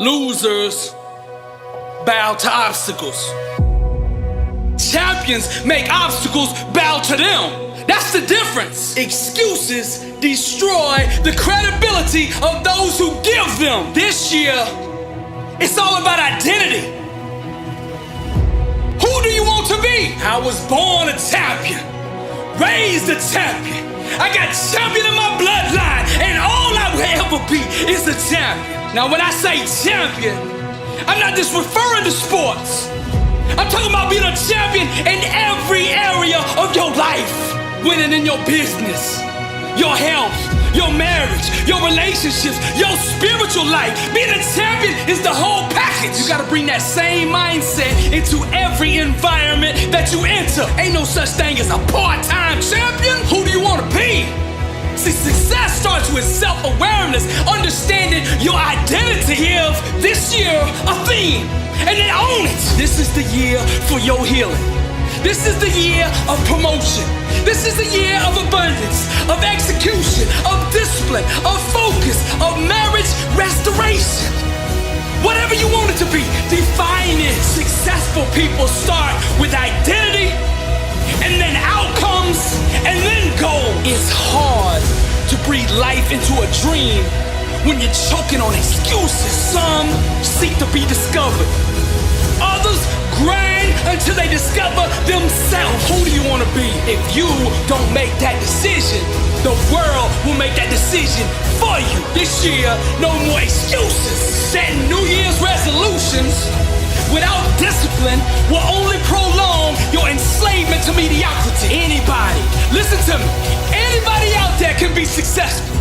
Losers bow to obstacles. Champions make obstacles bow to them. That's the difference. Excuses destroy the credibility of those who give them. This year, it's all about identity. Who do you want to be? I was born a champion, raised a champion. I got champion in my bloodline, and all I will ever be is a champion. Now, when I say champion, I'm not just referring to sports. I'm talking about being a champion in every area of your life. Winning in your business, your health, your marriage, your relationships, your spiritual life. Being a champion is the whole package. You gotta bring that same mindset into every environment that you enter. Ain't no such thing as a part-time champion. Who do you wanna be? See, success starts with self-awareness, understanding your identity. Give this year a theme, and then own it. This is the year for your healing. This is the year of promotion. This is the year of abundance, of execution, of discipline, of focus, of marriage restoration. Whatever you want it to be, define it. Successful people start with identity, and then outcomes, and then goals. It's hard to breathe life into a dream when you're choking on excuses. Some seek to be discovered. Others grind until they discover themselves. Who do you want to be? If you don't make that decision, the world will make that decision for you. This year, no more excuses. Setting New Year's resolutions without discipline will only prolong your enslavement to mediocrity. Anybody, listen to me, anybody out there can be successful,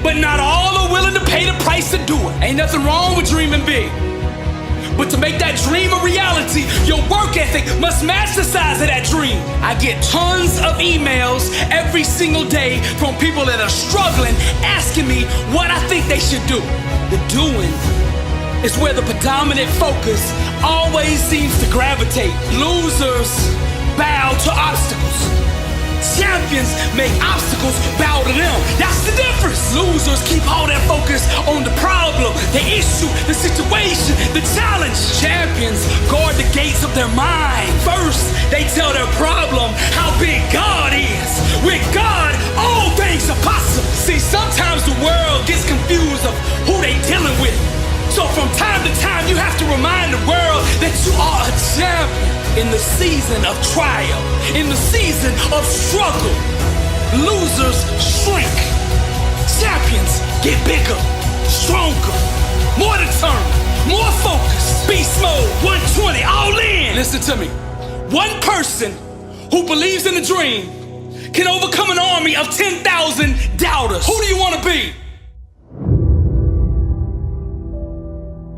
but not all are willing to pay the price to do it. Ain't nothing wrong with dreaming big, but to make that dream a reality, your work ethic must match the size of that dream. I get tons of emails every single day from people that are struggling, asking me what I think they should do. The doing is where the predominant focus always seems to gravitate. Losers bow to obstacles. Champions make obstacles bow to them. That's the difference. Losers keep all their focus on the problem, the issue, the situation, the challenge. Champions guard the gates of their mind. First, they tell their problem how big God is. With God, all things are possible. See, sometimes the world gets confused of who they dealing with. So from time to time, you have to remind the world that you are a champion. In the season of trial, in the season of struggle, losers shrink. Champions get bigger, stronger, more determined, more focused. Beast mode, 120, all in. Listen to me. One person who believes in a dream can overcome an army of 10,000 doubters. Who do you want to be?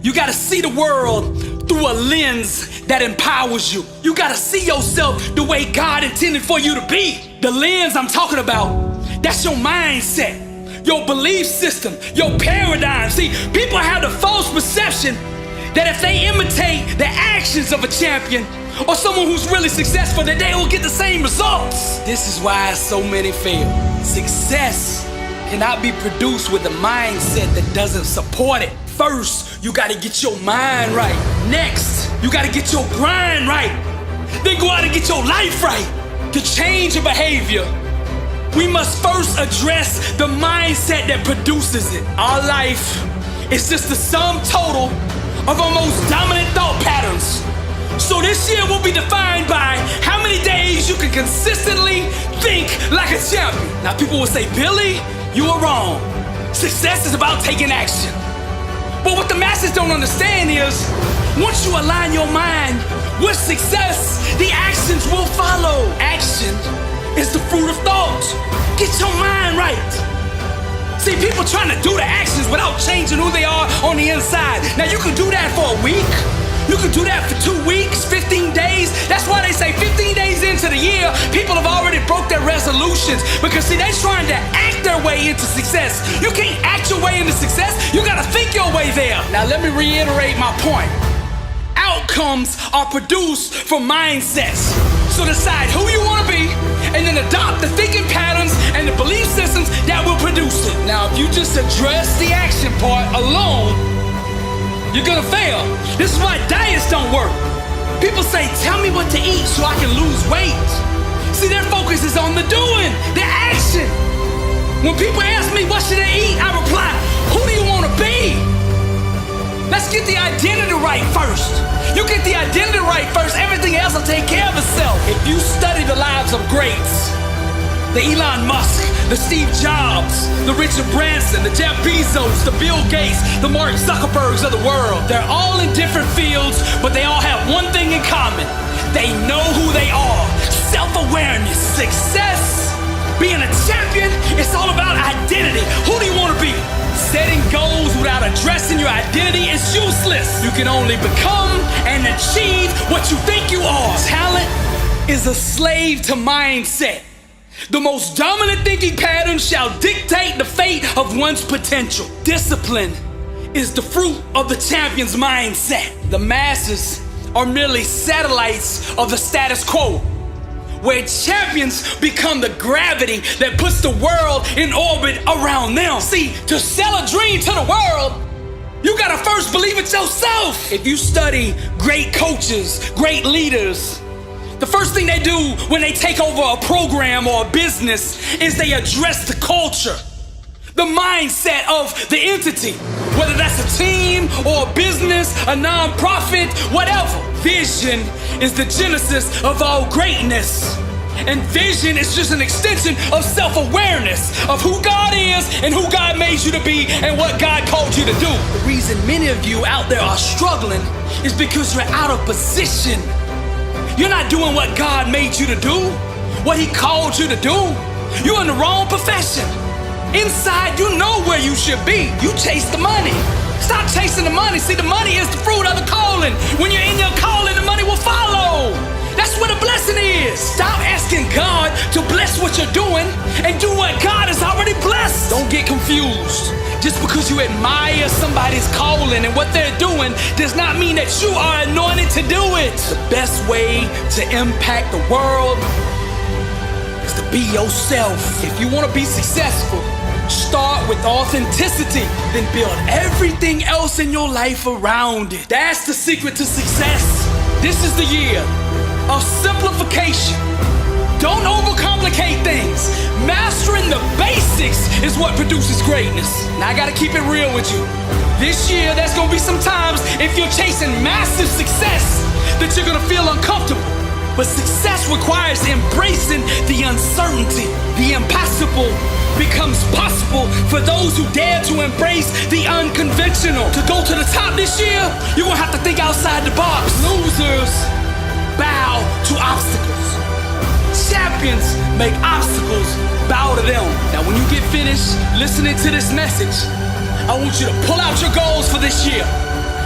You gotta see the world through a lens that empowers you. You gotta see yourself the way God intended for you to be. The lens I'm talking about, that's your mindset, your belief system, your paradigm. See, people have the false perception that if they imitate the actions of a champion or someone who's really successful, that they will get the same results. This is why so many fail. Success cannot be produced with a mindset that doesn't support it. First, you gotta get your mind right. Next, you gotta get your grind right. Then go out and get your life right. To change your behavior, we must first address the mindset that produces it. Our life is just the sum total of our most dominant thought patterns. So this year will be defined by how many days you can consistently think like a champion. Now people will say, Billy, you are wrong. Success is about taking action. But what the masses don't understand is, once you align your mind with success, the actions will follow. Action is the fruit of thought. Get your mind right. See, people trying to do the actions without changing who they are on the inside. Now, you can do that for a week. You can do that for 2 weeks, 15 days. That's why they say 15 days into the year, people have already broke their resolutions. Because see, they're trying to act their way into success. You can't act your way into success. You gotta think your way there. Now let me reiterate my point. Outcomes are produced from mindsets. So decide who you wanna be, and then adopt the thinking patterns and the belief systems that will produce it. Now, if you just address the action part alone, You're gonna fail. This is why diets don't work. People say, tell me what to eat so I can lose weight. See, their focus is on the doing, the action. When people ask me, what should I eat? I reply, who do you want to be? Let's get the identity right first. You get the identity right first, everything else will take care of itself. If you study the lives of greats, the Elon Musk, the Steve Jobs, the Richard Branson, the Jeff Bezos, the Bill Gates, the Mark Zuckerbergs of the world, they're all in different fields, but they all have one thing in common. They know who they are. Self-awareness, success, being a champion, it's all about identity. Who do you want to be? Setting goals without addressing your identity is useless. You can only become and achieve what you think you are. Talent is a slave to mindset. The most dominant thinking pattern shall dictate the fate of one's potential. Discipline is the fruit of the champion's mindset. The masses are merely satellites of the status quo, where champions become the gravity that puts the world in orbit around them. See, to sell a dream to the world, you gotta first believe it yourself. If you study great coaches, great leaders, the first thing they do when they take over a program or a business is they address the culture, the mindset of the entity, whether that's a team or a business, a nonprofit, whatever. Vision is the genesis of all greatness. And vision is just an extension of self-awareness of who God is and who God made you to be and what God called you to do. The reason many of you out there are struggling is because you're out of position. You're not doing what God made you to do, what He called you to do. You're in the wrong profession. Inside, you know where you should be. You chase the money. Stop chasing the money. See, the money is the fruit of the calling. When you're in your calling, the money will follow. That's where the blessing is. Stop asking God to bless what you're doing and do what God has already blessed. Don't get confused. Just because you admire somebody's calling and what they're doing does not mean that you are anointed to do it. The best way to impact the world is to be yourself. If you want to be successful, start with authenticity, then build everything else in your life around it. That's the secret to success. This is the year of simplification. Don't overcomplicate things. Mastering the basics is what produces greatness. Now I gotta keep it real with you. This year, there's gonna be some times if you're chasing massive success that you're gonna feel uncomfortable. But success requires embracing the uncertainty. The impossible becomes possible for those who dare to embrace the unconventional. To go to the top this year, you're gonna have to think outside the box. Losers bow to obstacles. Champions make obstacles bow to them. Now when you get finished listening to this message, I want you to pull out your goals for this year.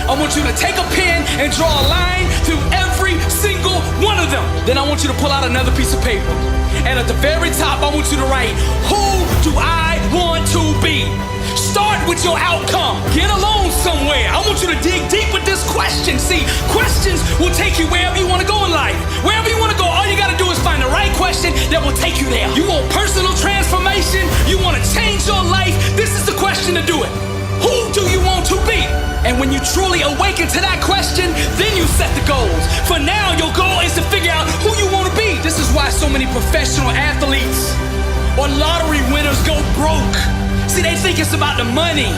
I want you to take a pen and draw a line through every single one of them. Then I want you to pull out another piece of paper. And at the very top, I want you to write, who do I want to be? Start with your outcome. Get alone somewhere. I want you to dig deep with this question. See, questions will take you wherever you want to go in life. Wherever you want to go, all you got to do is find the right question that will take you there. You want personal transformation? You want to change your life? This is the question to do it. Who do you want to be? And when you truly awaken to that question, then you set the goals. For now, your goal is to figure out who you want to be. This is why so many professional athletes or lottery winners go broke. See, they think it's about the money.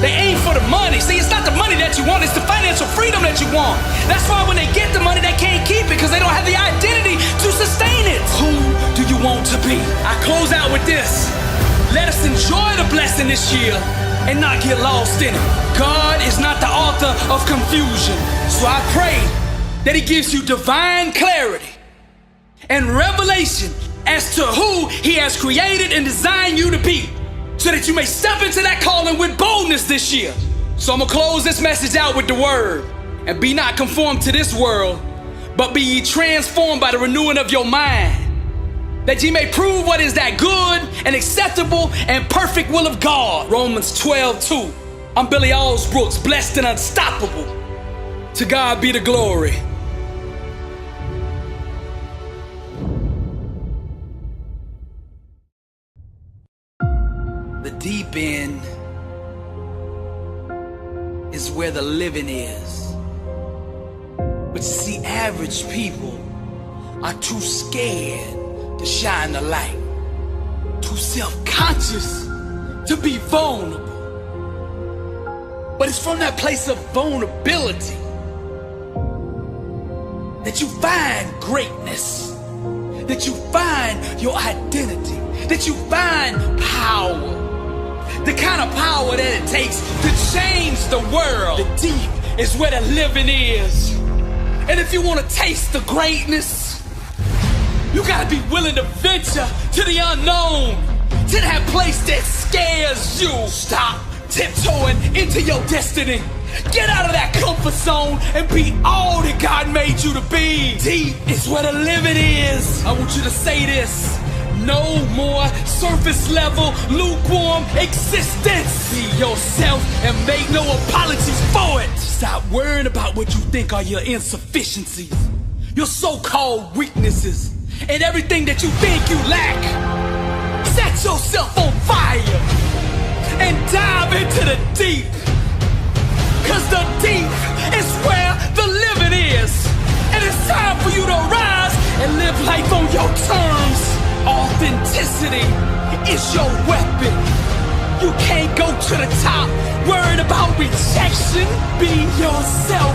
They aim for the money. See, it's not the money that you want, it's the financial freedom that you want. That's why when they get the money, they can't keep it because they don't have the identity to sustain it. Who do you want to be? I close out with this. Let us enjoy the blessing this year and not get lost in it. God is not the author of confusion. So I pray that He gives you divine clarity and revelation as to who He has created and designed you to be, so that you may step into that calling with boldness this year. So I'm gonna close this message out with the word. And be not conformed to this world, but be ye transformed by the renewing of your mind, that ye may prove what is that good and acceptable and perfect will of God. Romans 12:2. I'm Billy Alsbrooks, blessed and unstoppable. To God be the glory. The deep end is where the living is. But you see, average people are too scared to shine the light, too self-conscious to be vulnerable. But it's from that place of vulnerability that you find greatness, that you find your identity, that you find power. The kind of power that it takes to change the world. The deep is where the living is. And if you want to taste the greatness, you gotta be willing to venture to the unknown, to that place that scares you. Stop tiptoeing into your destiny. Get out of that comfort zone and be all that God made you to be. Deep is where the living is. I want you to say this. No more surface level, lukewarm existence. Be yourself and make no apologies for it. Stop worrying about what you think are your insufficiencies, your so-called weaknesses, and everything that you think you lack. Set yourself on fire and dive into the deep. Cause the deep is where the living is. And it's time for you to rise and live life on your terms. Authenticity is your weapon. You can't go to the top worried about rejection. Be yourself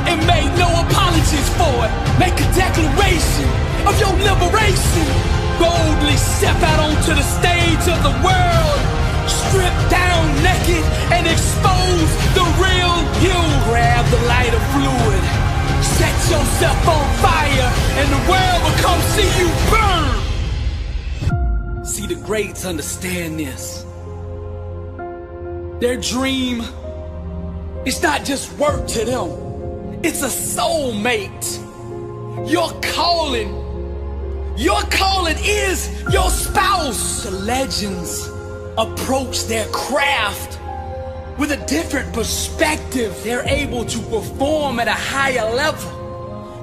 and make no apologies for it. Make a declaration of your liberation. Boldly step out onto the stage of the world. Strip down naked and expose the real you. Grab the lighter fluid. Set yourself on fire and the world will come see you burn. See, the greats understand this. Their dream is not just work to them. It's a soulmate. Your calling is your spouse. The legends approach their craft with a different perspective. They're able to perform at a higher level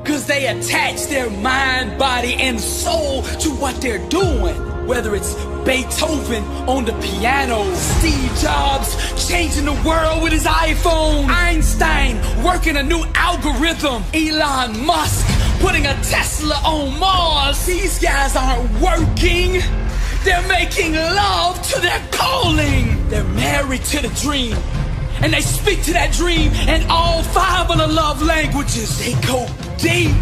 because they attach their mind, body, and soul to what they're doing. Whether it's Beethoven on the piano, Steve Jobs changing the world with his iPhone, Einstein working a new algorithm, Elon Musk putting a Tesla on Mars. These guys aren't working. They're making love to their calling. They're married to the dream. And they speak to that dream in all 5 of the love languages. They go deep.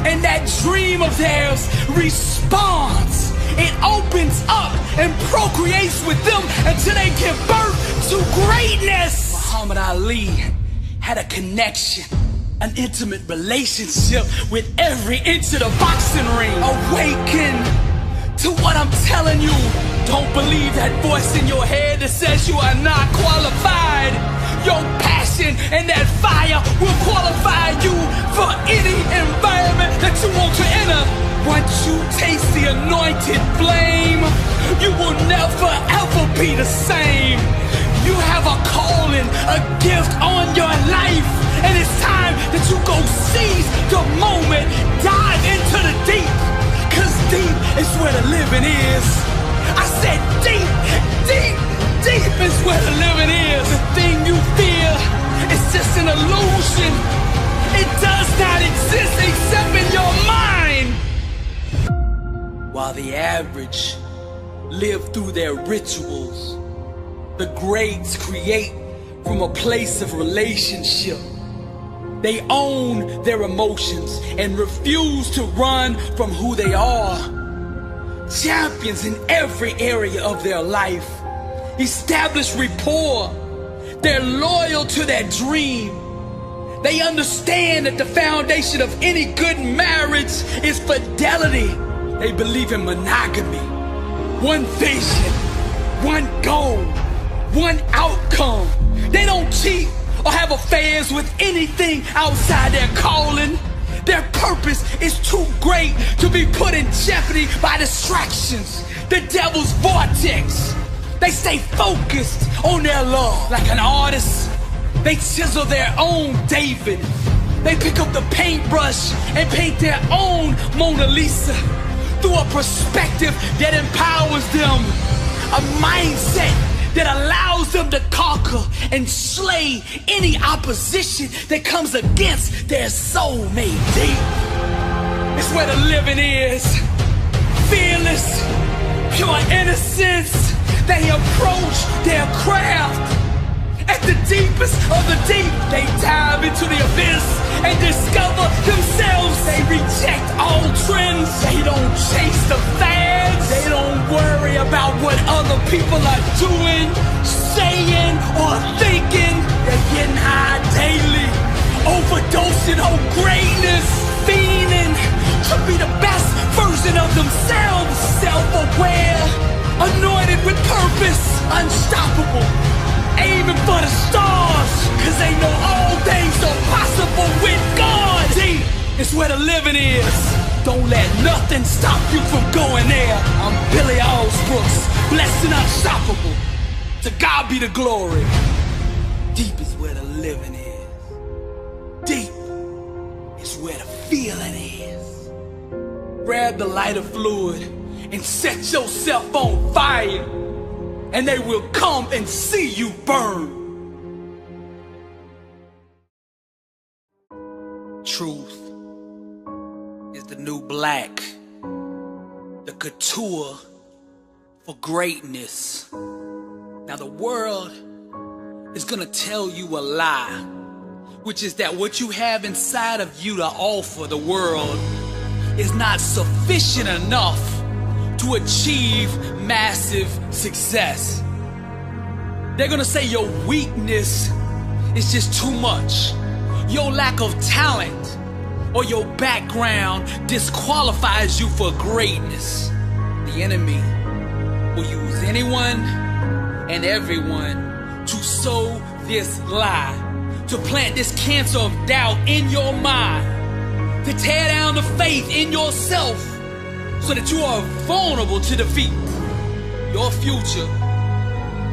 And that dream of theirs responds. It opens up and procreates with them until they give birth to greatness. Muhammad Ali had a connection, an intimate relationship with every inch of the boxing ring. Awaken to what I'm telling you. Don't believe that voice in your head that says you are not qualified. Your passion and that fire will qualify you for any environment that you want to enter. Once you taste the anointed flame, you will never ever be the same. You have a calling, a gift on your life, and it's time that you go seize the moment. Dive into the deep, cause deep is where the living is. I said deep, deep, deep is where the living is. The thing you fear is just an illusion. It does not exist except in your mind. While the average live through their rituals, the greats create from a place of relationship. They own their emotions and refuse to run from who they are. Champions in every area of their life establish rapport. They're loyal to their dream. They understand that the foundation of any good marriage is fidelity. They believe in monogamy. One vision, one goal, one outcome. They don't cheat or have affairs with anything outside their calling. Their purpose is too great to be put in jeopardy by distractions, the devil's vortex. They stay focused on their love. Like an artist, they chisel their own David. They pick up the paintbrush and paint their own Mona Lisa through a perspective that empowers them. A mindset that allows them to conquer and slay any opposition that comes against their soulmate deep. It's where the living is, fearless, pure innocence. They approach their craft. At the deepest of the deep, they dive into the abyss and discover themselves. They reject all trends. They don't chase the fads. They don't worry about what other people are doing, saying, or thinking. They're getting high daily, overdosing on greatness, fiending to be the best version of themselves. Self-aware, anointed with purpose, unstoppable, aiming for the stars, cause they know all things are possible with God. Deep is where the living is. Don't let nothing stop you from going there. I'm Billy Alsbrooks, blessed and unstoppable. To God be the glory. Deep is where the living is. Deep is where the feeling is. Grab the lighter fluid and set yourself on fire, and they will come and see you burn. Truth is the new black, the couture for greatness. Now the world is gonna tell you a lie, which is that what you have inside of you to offer the world is not sufficient enough to achieve massive success. They're gonna say your weakness is just too much. Your lack of talent or your background disqualifies you for greatness. The enemy will use anyone and everyone to sow this lie, to plant this cancer of doubt in your mind, to tear down the faith in yourself, so that you are vulnerable to defeat. Your future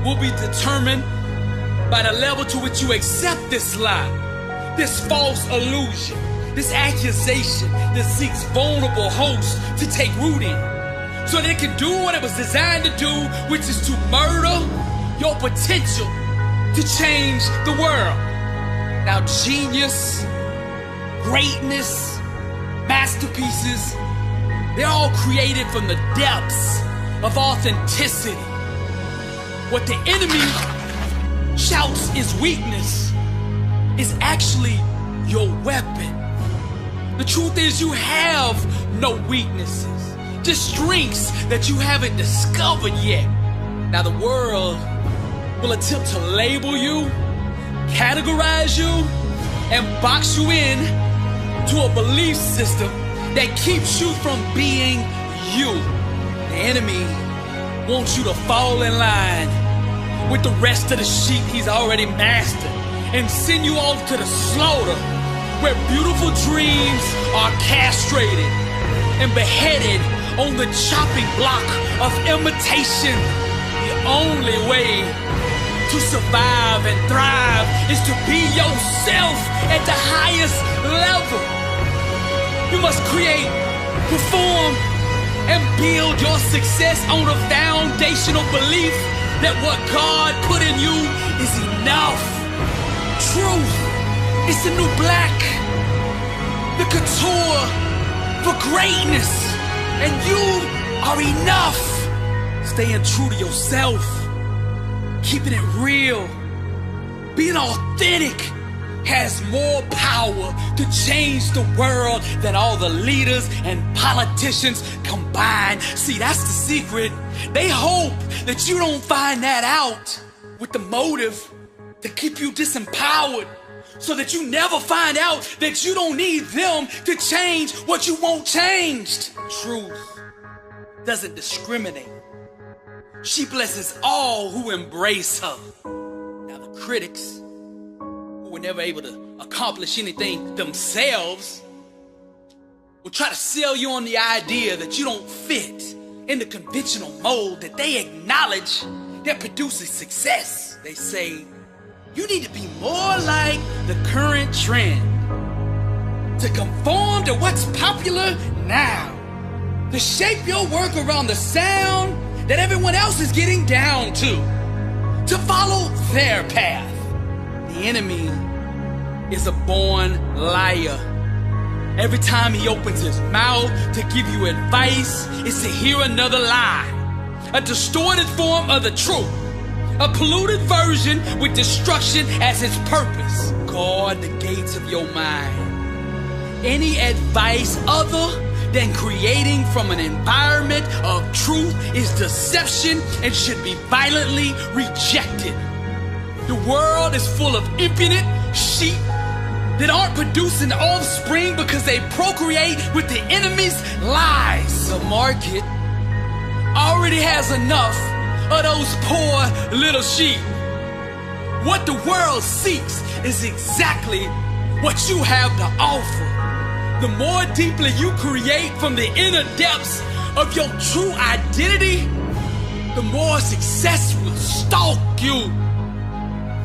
will be determined by the level to which you accept this lie, this false illusion, this accusation that seeks vulnerable hosts to take root in, so that it can do what it was designed to do, which is to murder your potential to change the world. Now, genius, greatness, masterpieces, they're all created from the depths of authenticity. What the enemy shouts is weakness is actually your weapon. The truth is, you have no weaknesses, just strengths that you haven't discovered yet. Now the world will attempt to label you, categorize you, and box you in to a belief system that keeps you from being you. The enemy wants you to fall in line with the rest of the sheep he's already mastered and send you off to the slaughter, where beautiful dreams are castrated and beheaded on the chopping block of imitation. The only way to survive and thrive is to be yourself at the highest level. You must create, perform, and build your success on a foundational belief that what God put in you is enough. Truth is the new black, the couture for greatness, and you are enough. Staying true to yourself, keeping it real, being authentic has more power to change the world than all the leaders and politicians combined. See, that's the secret. They hope that you don't find that out with the motive to keep you disempowered, so that you never find out that you don't need them to change what you want changed. Truth doesn't discriminate. She blesses all who embrace her. Now the critics, who were never able to accomplish anything themselves, will try to sell you on the idea that you don't fit in the conventional mold that they acknowledge that produces success. They say, you need to be more like the current trend, to conform to what's popular now, to shape your work around the sound that everyone else is getting down to. to follow their path. The enemy is a born liar. Every time he opens his mouth to give you advice, it's to hear another lie, a distorted form of the truth, a polluted version with destruction as its purpose. Guard the gates of your mind. Any advice other than creating from an environment of truth is deception and should be violently rejected. The world is full of impudent sheep that aren't producing offspring because they procreate with the enemy's lies. The market already has enough of those poor little sheep. What the world seeks is exactly what you have to offer. The more deeply you create from the inner depths of your true identity, the more success will stalk you.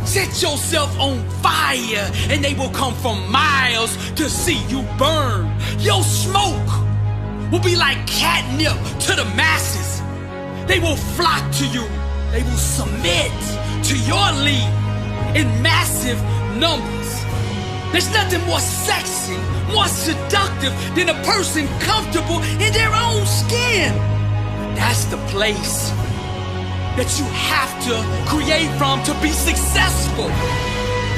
Set yourself on fire and they will come from miles to see you burn. Your smoke will be like catnip to the masses. They will flock to you. They will submit to your lead in massive numbers. There's nothing more sexy, more seductive than a person comfortable in their own skin. That's the place that you have to create from to be successful.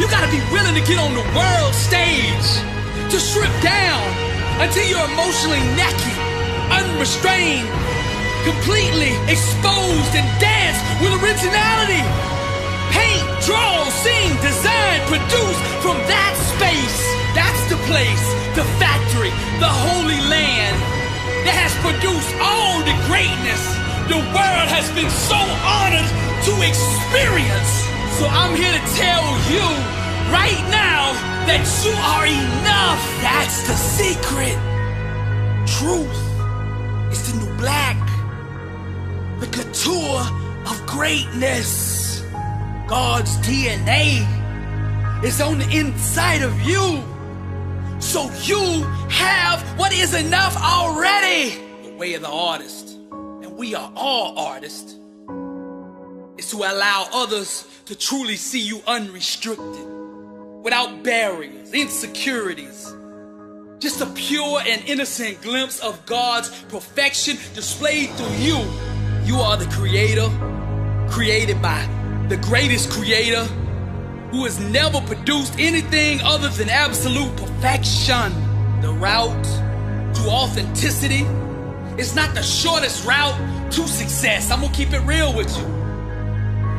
You gotta be willing to get on the world stage, to strip down until you're emotionally naked, unrestrained, completely exposed, and dance with originality. Paint, draw, sing, design, produce from that space. That's the place, the factory, the holy land that has produced all the greatness the world has been so honored to experience. So I'm here to tell you right now that you are enough. That's the secret. Truth is the new black, the couture of greatness. God's DNA is on the inside of you. So you have what is enough already. The way of the artist, and we are all artists, is to allow others to truly see you unrestricted, without barriers, insecurities. Just a pure and innocent glimpse of God's perfection displayed through you. You are the creator, created by the greatest creator, who has never produced anything other than absolute perfection. The route to authenticity is not the shortest route to success. I'm gonna keep it real with you.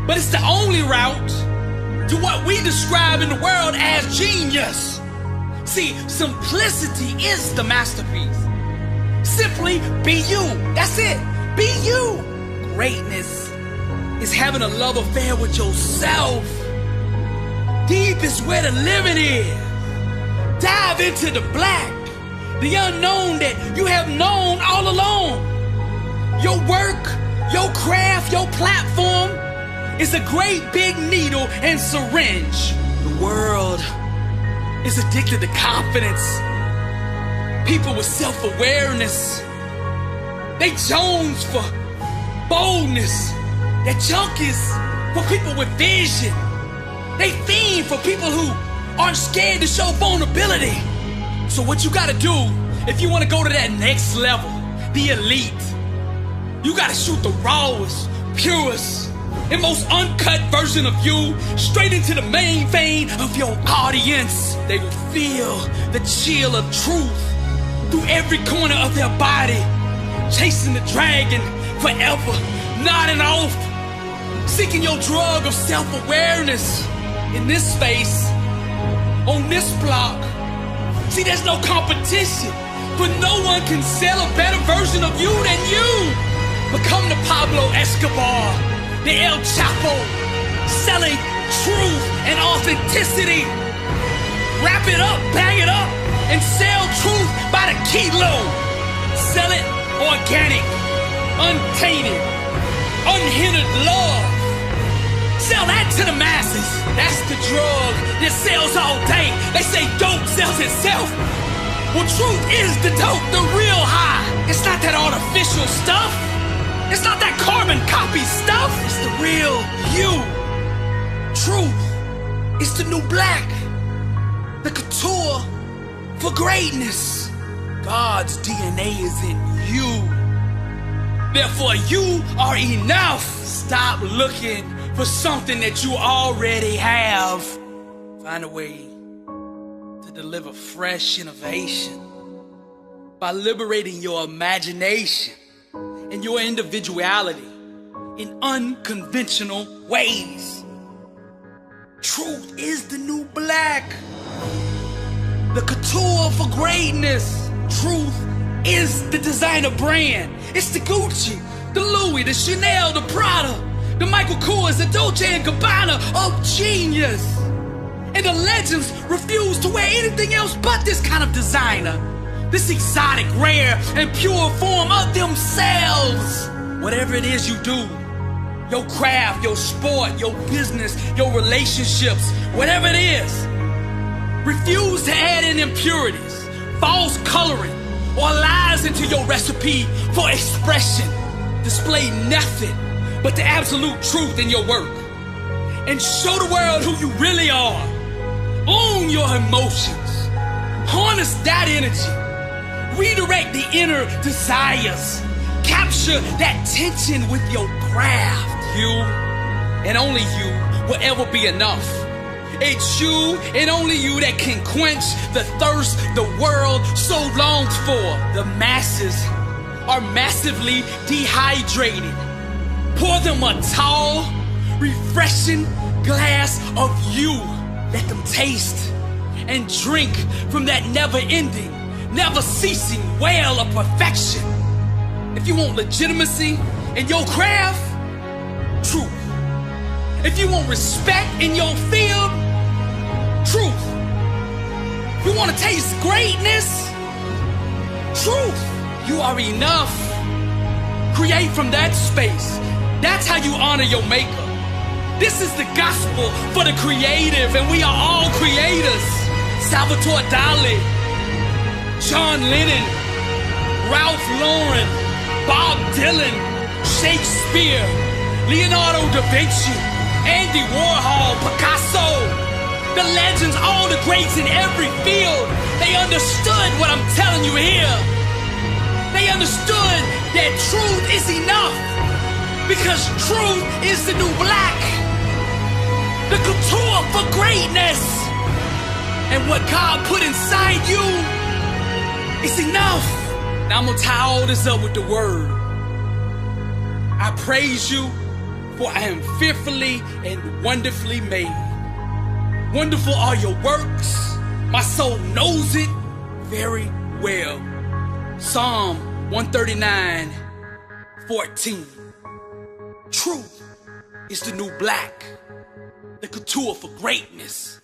But it's the only route to what we describe in the world as genius. See, simplicity is the masterpiece. Simply be you. That's it. Be you. Greatness is having a love affair with yourself. Deep is where the living is. Dive into the black, the unknown that you have known all along. Your work, your craft, your platform is a great big needle and syringe. The world is addicted to confidence. People with self-awareness, they jones for boldness. That junk is for people with vision. They fiend for people who aren't scared to show vulnerability. So what you gotta do, if you wanna go to that next level, the elite, you gotta shoot the rawest, purest, and most uncut version of you straight into the main vein of your audience. They will feel the chill of truth through every corner of their body, chasing the dragon forever, nodding off, seeking your drug of self-awareness. In this space, on this block, see, there's no competition, but no one can sell a better version of you than you. Become the Pablo Escobar, the El Chapo, selling truth and authenticity. Wrap it up, bang it up, and sell truth by the kilo. Sell it organic, untainted, unhindered love. Sell that to the masses. That's the drug that sells all day. They say dope sells itself. Well, truth is the dope, the real high. It's not that artificial stuff. It's not that carbon copy stuff. It's the real you. Truth is the new black. The couture for greatness. God's DNA is in you. Therefore, you are enough. Stop looking for something that you already have. Find a way to deliver fresh innovation by liberating your imagination and your individuality in unconventional ways. Truth is the new black. The couture for greatness. Truth is the designer brand. It's the Gucci, the Louis, the Chanel, the Prada, the Michael Kors, the Dolce & Gabbana of genius. And the legends refuse to wear anything else but this kind of designer. This exotic, rare, and pure form of themselves. Whatever it is you do, your craft, your sport, your business, your relationships, whatever it is, refuse to add in impurities, false coloring, or lies into your recipe for expression. Display nothing but the absolute truth in your work. And show the world who you really are. Own your emotions. Harness that energy. Redirect the inner desires. Capture that tension with your craft. You and only you will ever be enough. It's you and only you that can quench the thirst the world so longs for. The masses are massively dehydrated. Pour them a tall, refreshing glass of you. Let them taste and drink from that never-ending, never-ceasing well of perfection. If you want legitimacy in your craft, truth. If you want respect in your field, truth. If you want to taste greatness, truth. You are enough. Create from that space. That's how you honor your maker. This is the gospel for the creative, and we are all creators. Salvatore Dali, John Lennon, Ralph Lauren, Bob Dylan, Shakespeare, Leonardo da Vinci, Andy Warhol, Picasso, the legends, all the greats in every field. They understood what I'm telling you here. They understood that truth is enough, because truth is the new black. The couture for greatness. And what God put inside you is enough. Now I'm gonna tie all this up with the word. I praise you, for I am fearfully and wonderfully made. Wonderful are your works. My soul knows it very well. Psalm 139:14. Truth is the new black. The couture for greatness.